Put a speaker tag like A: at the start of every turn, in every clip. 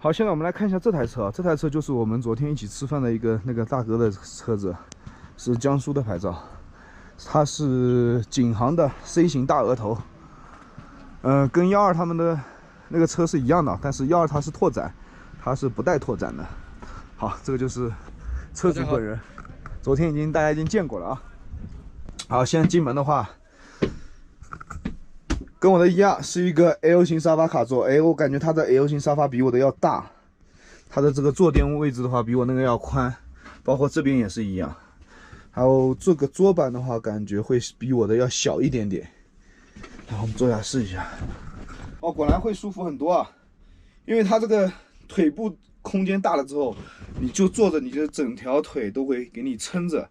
A: 好，现在我们来看一下这台车，这台车就是我们昨天一起吃饭的那个大哥的车子，是江苏的牌照，它是景航的 C 型大额头，跟12他们的那个车是一样的，但是12它是拓展，它是不带拓展的。好，这个就是车主本人，昨天大家已经见过了啊。好，现在进门的话。 跟我的一样，是一个 L 型沙发卡座。哎，我感觉它的 L 型沙发比我的要大，它的这个坐垫位置的话比我那个要宽，包括这边也是一样。还有这个桌板的话，感觉会比我的要小一点点。然后我们坐下试一下。哦，果然会舒服很多啊，因为它这个腿部空间大了之后，你就坐着，你的整条腿都会给你撑着，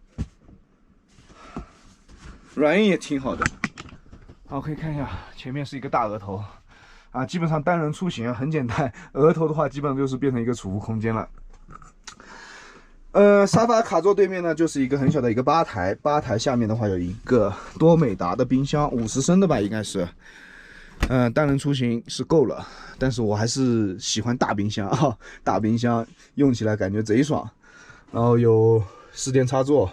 A: 软硬也挺好的。 好，可以看一下，前面是一个大额头，啊，基本上单人出行啊很简单，额头的话基本上就是变成一个储物空间了。沙发卡座对面呢就是一个很小的一个吧台，吧台下面的话有一个多美达的冰箱，50升的吧应该是，单人出行是够了，但是我还是喜欢大冰箱啊，大冰箱用起来感觉贼爽，然后有4电插座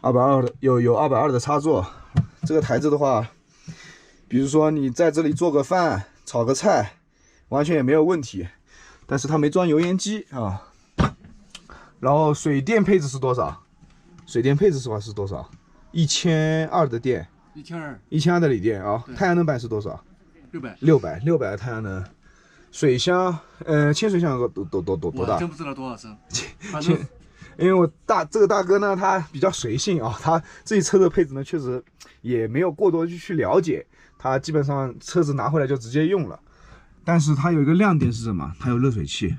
A: ，220的有220的插座，这个台子的话。 比如说你在这里做个饭、炒个菜，完全也没有问题。但是它没装油烟机啊。然后水电配置是多少？水电配置是多少？1200的电，1200的锂电啊。太阳能板是多少？600的太阳能。水箱，清水箱多大？
B: 我真不知道多少升。
A: 因为这个大哥呢，他比较随性啊，他这车的配置呢，确实也没有过多去了解。 它基本上车子拿回来就直接用了，但是它有一个亮点是什么？它有热水器。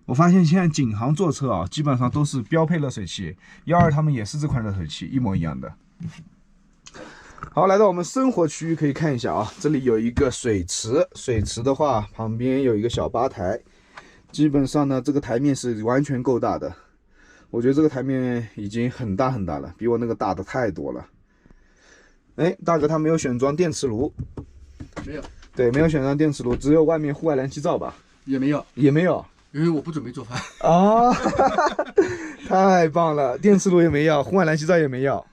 A: 我发现现在景航坐车啊，基本上都是标配热水器，12他们也是这款热水器，一模一样的。好，来到我们生活区域，可以看一下啊，这里有一个水池，水池的话旁边有一个小吧台，基本上呢这个台面是完全够大的。我觉得这个台面已经很大很大了，比我那个大的太多了。 哎，大哥，他没有选装电磁炉，
B: 没有，
A: 对，没有选装电磁炉，只有外面户外燃气灶吧？
B: 也没有，
A: 也没有，
B: 因为我不准备做饭
A: 啊，太棒了，电磁炉也没有，户外燃气灶也没有，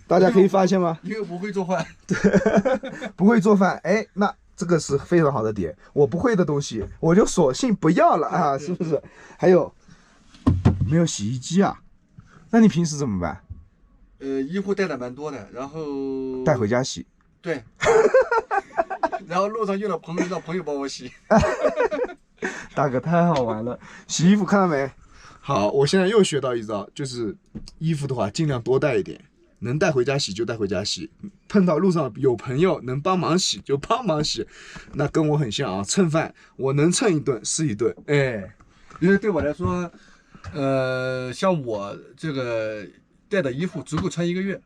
A: 大家可以发现吗？
B: 因为我不会做饭，
A: 对，不会做饭，哎，那这个是非常好的点，我不会的东西，我就索性不要了啊，是不是？还有，没有洗衣机啊？那你平时怎么办？
B: 衣服带的蛮多的，然后
A: 带回家洗。
B: 对，然后路上用了朋友，让朋友帮我洗。
A: 大哥太好玩了，洗衣服看到没？好，我现在又学到一招，就是衣服的话尽量多带一点，能带回家洗就带回家洗。碰到路上有朋友能帮忙洗就帮忙洗，那跟我很像啊，蹭饭我能蹭一顿是一顿。哎，
B: 因为对我来说，像我这个。 带的衣服足够穿1个月，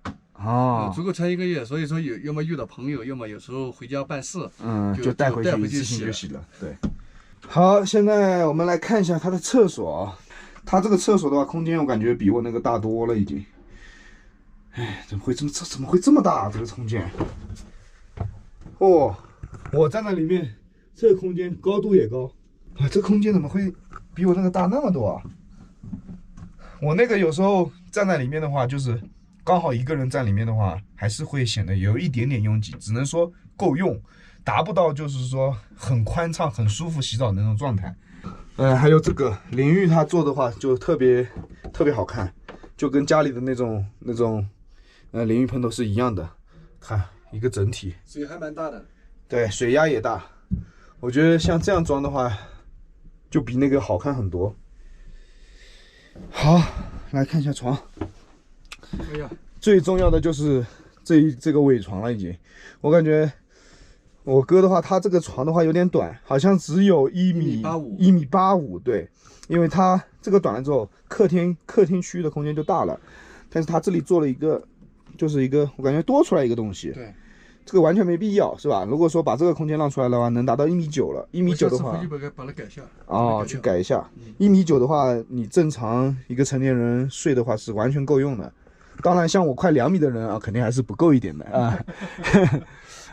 B: 足够穿1个月，所以说要么遇到朋友，要么有时候回家办事，
A: 就带回去一次性就洗了。对，好，现在我们来看一下它的厕所啊，它这个厕所的话，空间我感觉比我那个大多了已经。哎，怎么会这么大啊？这个空间？哦，我站在里面，这个空间高度也高啊，这空间怎么会比我那个大那么多啊？我那个有时候。 站在里面的话，就是刚好一个人站里面的话，还是会显得有一点点拥挤，只能说够用，达不到就是说很宽敞、很舒服洗澡的那种状态。还有这个淋浴，它做的话就特别好看，就跟家里的那种淋浴喷头是一样的，看一个整体，
B: 水还蛮大的，
A: 对，水压也大。我觉得像这样装的话，就比那个好看很多。好。 来看一下床，
B: 哎呀，
A: 最重要的就是这个尾床了，已经。我感觉我哥的话，他这个床的话有点短，好像只有1.85米，对，因为他这个短了之后，客厅区域的空间就大了，但是他这里做了一个，就是一个我感觉多出来一个东西，
B: 对，
A: 这个完全没必要，是吧？如果说把这个空间让出来的话，能达到1.9米了，1.9米的话，
B: 回去把它改下，
A: 哦，去改一下，1.9米的话，你正常一个成年人睡的话是完全够用的。当然，像我快2米的人啊，肯定还是不够一点的啊。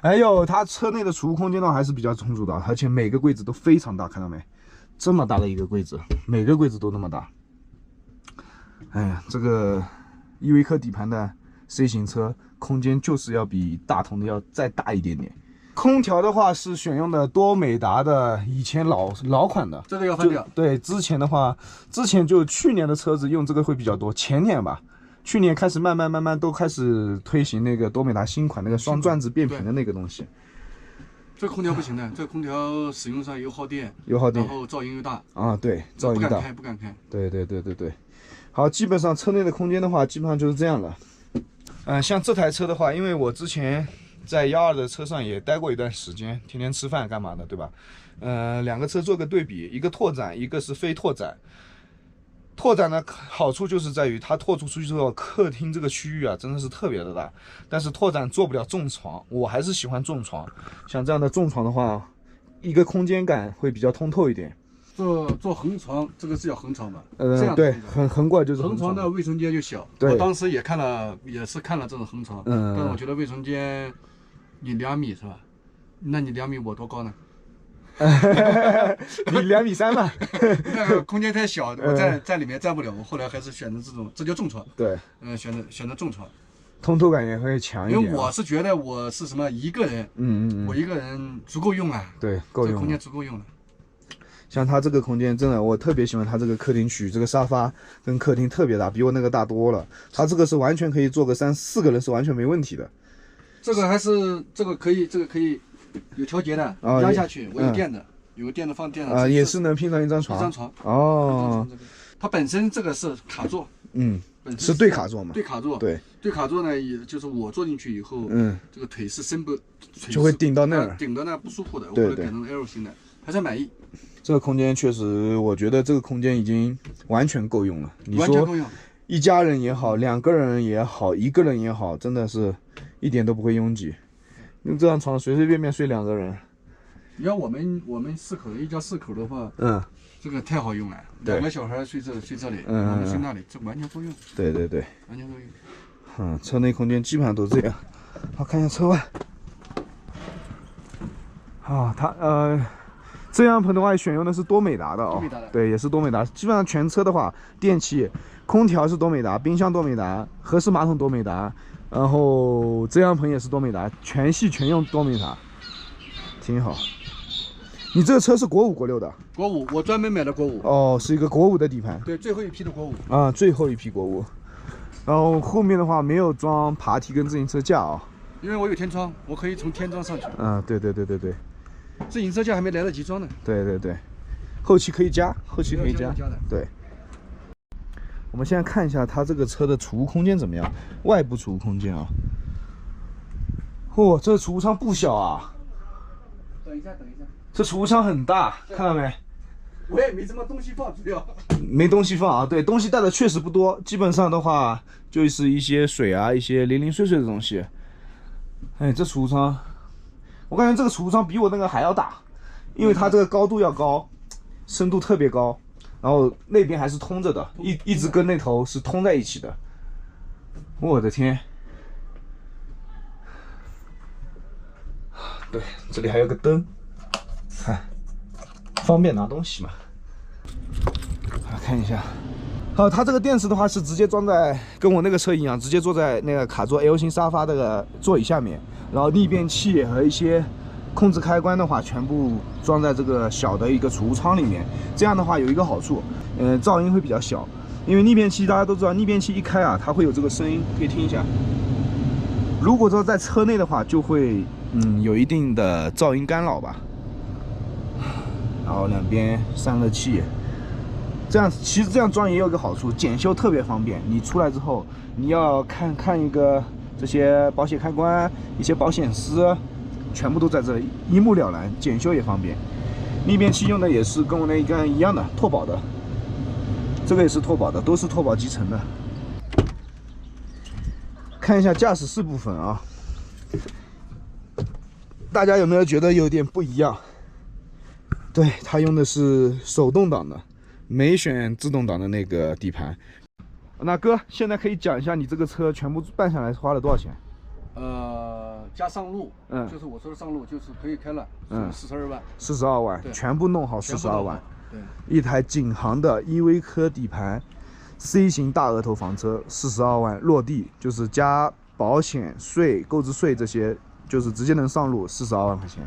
A: 还有它车内的储物空间的话还是比较充足的，而且每个柜子都非常大，看到没？这么大的一个柜子，每个柜子都那么大。哎呀，这个依维柯底盘的 C 型车，空间就是要比大同的要再大一点点。空调的话是选用的多美达的，以前老款的，
B: 这个要换掉。
A: 对，之前的话，就去年的车子用这个会比较多，前年吧。去年开始慢慢都开始推行那个多美达新款那个双转子变频的那个东西。
B: 这空调不行的，这空调使用上又耗电，
A: 然后
B: 噪音又大
A: 啊，对，噪音大，
B: 不敢开。
A: 对。好，基本上车内的空间的话，基本上就是这样了。像这台车的话，因为我之前在12的车上也待过一段时间，天天吃饭干嘛的，对吧？两个车做个对比，一个拓展，一个是非拓展。拓展的好处就是在于它拓出去之后，客厅这个区域啊，真的是特别的大。但是拓展做不了重床，我还是喜欢重床。像这样的重床的话，一个空间感会比较通透一点。
B: 做横床，这个是叫横床吧？
A: 对，横过来就是
B: 横床的卫生间就小。我当时也是看了这种横床，但是我觉得卫生间你2米是吧？那你2米我多高呢？
A: 你2.3米吧，
B: 那个空间太小，我在里面站不了。我后来还是选择这叫重床。
A: 对，
B: 选择重床，
A: 通透感也会强一点。
B: 因为我是觉得我是什么一个人，我一个人足够用啊。
A: 对，够用。
B: 这空间足够用了。
A: 像它这个空间真的，我特别喜欢它这个客厅区，这个沙发跟客厅特别大，比我那个大多了。它这个是完全可以坐个3、4个人是完全没问题的。
B: 这个可以。有调节的，压下去，我有垫的，有个垫子放垫上，
A: 也是能拼成一张床。哦，
B: 它本身这个是卡座，
A: 是对卡座嘛？
B: 对卡座，对卡座呢，也就是我坐进去以后，这个腿是伸不，
A: 就会顶到那儿，
B: 顶到那不舒服的，我会改成 L 型的，还算满意。
A: 这个空间确实，我觉得这个空间已经完全够用了。你
B: 说
A: 一家人也好，2个人也好，1个人也好，真的是一点都不会拥挤。用这张床随随便便睡2个人。
B: 你要我们4口一家4口的话，这个太好用了。2个小孩睡这里，我们睡那里，这完全够用。
A: 对，
B: 完全够用。
A: 车内空间基本上都这样。好，看一下车外。它遮阳棚的话选用的是多美达的哦，对，也是多美达。基本上全车的话，电器、空调是多美达，冰箱多美达，合适马桶多美达。然后遮阳棚也是多美达，全系全用多美达，挺好。你这个车是国5、国6的？
B: 国5，我专门买的国5。
A: 哦，是一个国5的底盘。
B: 对，最后一批的国5。
A: 啊，最后一批国5。然后后面的话没有装爬梯跟自行车架啊，
B: 因为我有天窗，我可以从天窗上去。
A: 对。
B: 自行车架还没来得及装呢。
A: 对，后期可以加，对。我们现在看一下它这个车的储物空间怎么样，外部储物空间啊。这储物舱不小啊。
B: 等一下。
A: 这储物舱很大，看到没？
B: 我也没什么东西放，主要
A: 没东西放啊。对，东西带的确实不多，基本上的话就是一些水啊，一些零零碎碎的东西。这储物舱，我感觉这个储物舱比我那个还要大，因为它这个高度要高，深度特别高。然后那边还是通着的，一直跟那头是通在一起的。我的天！对，这里还有个灯，看，方便拿东西嘛。看一下，好，它这个电池的话是直接装在，跟我那个车一样，直接坐在那个卡座 L 型沙发的座椅下面，然后逆变器和一些控制开关的话，全部装在这个小的一个储物舱里面。这样的话有一个好处，噪音会比较小。因为逆变器大家都知道，逆变器一开啊，它会有这个声音，可以听一下。如果说在车内的话，就会有一定的噪音干扰吧。然后两边散热器，这样其实这样装也有一个好处，检修特别方便。你出来之后，你要看一个这些保险开关、一些保险丝。全部都在这里，一目了然，检修也方便。逆变器用的也是跟我那一个一样的，拓宝的，这个也是拓宝的，都是拓宝集成的。看一下驾驶室部分啊，大家有没有觉得有点不一样？对，它用的是手动挡的，没选自动挡的那个底盘。那哥，现在可以讲一下你这个车全部办下来花了多少钱？
B: 加上路，就是我说的上路，就是可以开了，42万
A: ，42万，全部弄好42万，对，一台景行的EV科底盘 C 型大额头房车42万落地，就是加保险税、购置税这些，就是直接能上路42万块钱，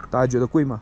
A: 大家觉得贵吗？